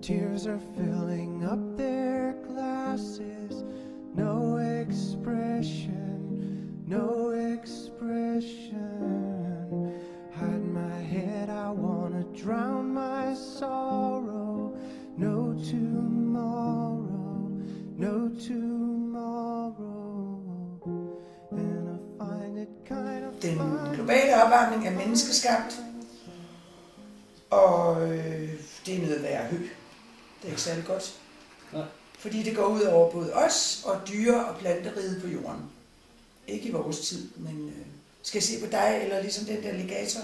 Tears are filling up their glasses. No expression, no expression. Hide my head, I wanna drown my sorrow. No tomorrow, no tomorrow. And I find it kind of Den globale opvarmning er menneskeskabt, og det er noget værd at hø. Det er ikke særlig godt. Nej. Fordi det går ud over både os og dyre- og planteriget på jorden. Ikke i vores tid, men skal jeg se på dig, eller ligesom den der alligator?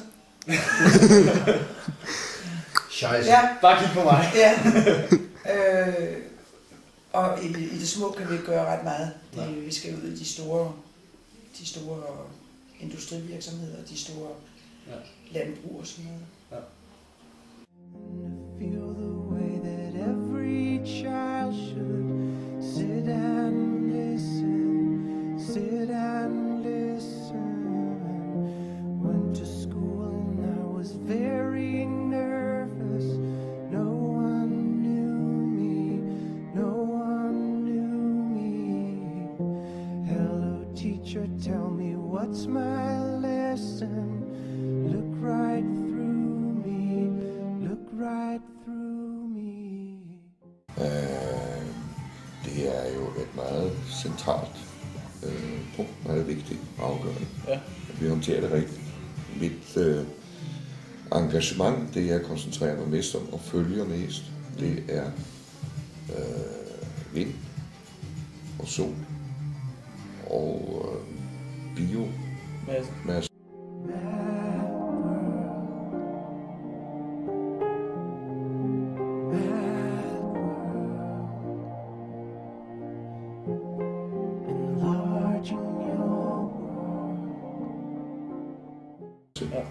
Scheisse. Ja. Bare kig på mig. Ja. Og i det små kan vi ikke gøre ret meget. Vi skal ud i de store industrivirksomheder, de store landbrug og sådan noget. Ja. feel the way that every child should sit and listen, sit and listen. Went to school and I was very nervous. No one knew me, no one knew me. Hello teacher, tell me what's my lesson. Look right through me, look right through me. Det er jo et meget centralt punkt, meget vigtigt og afgørende, at vi håndterer det rigtigt. Mit engagement, det jeg koncentrerer mig mest om og følger mest, det er vind og sol og biomasse.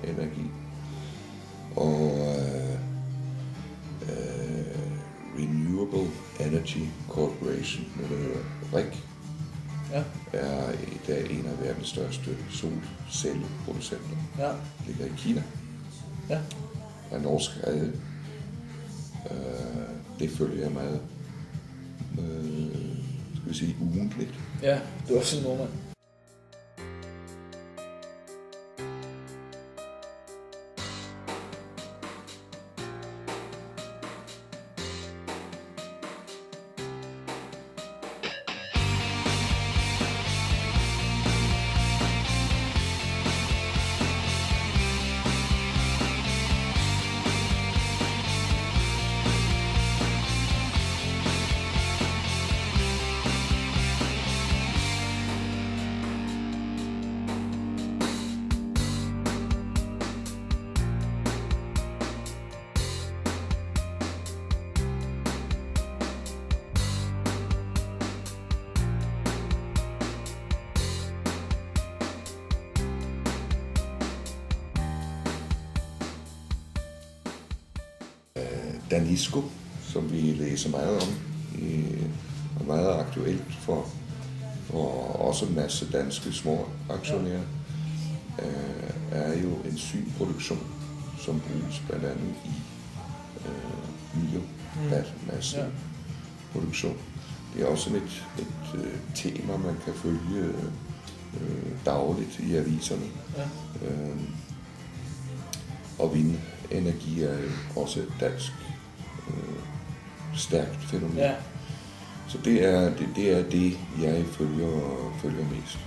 Energi og Renewable Energy Corporation, der hedder REC, er i dag en af verdens største solcelleproducenter. Ligger i Kina. Er norsk ejet. Det følger jeg meget, skal vi sige, ugentligt. Ja, du er også en nordmand. Danisco, som vi læser meget om, og meget aktuelt for også en masse danske små aktionærer, er jo en synproduktion, som bruges blandt andet i biomasseproduktion. Det er også et tema, man kan følge dagligt i aviserne. Og vindenergi er jo også et dansk stærkt fænomen. Så det er det, jeg følger mest.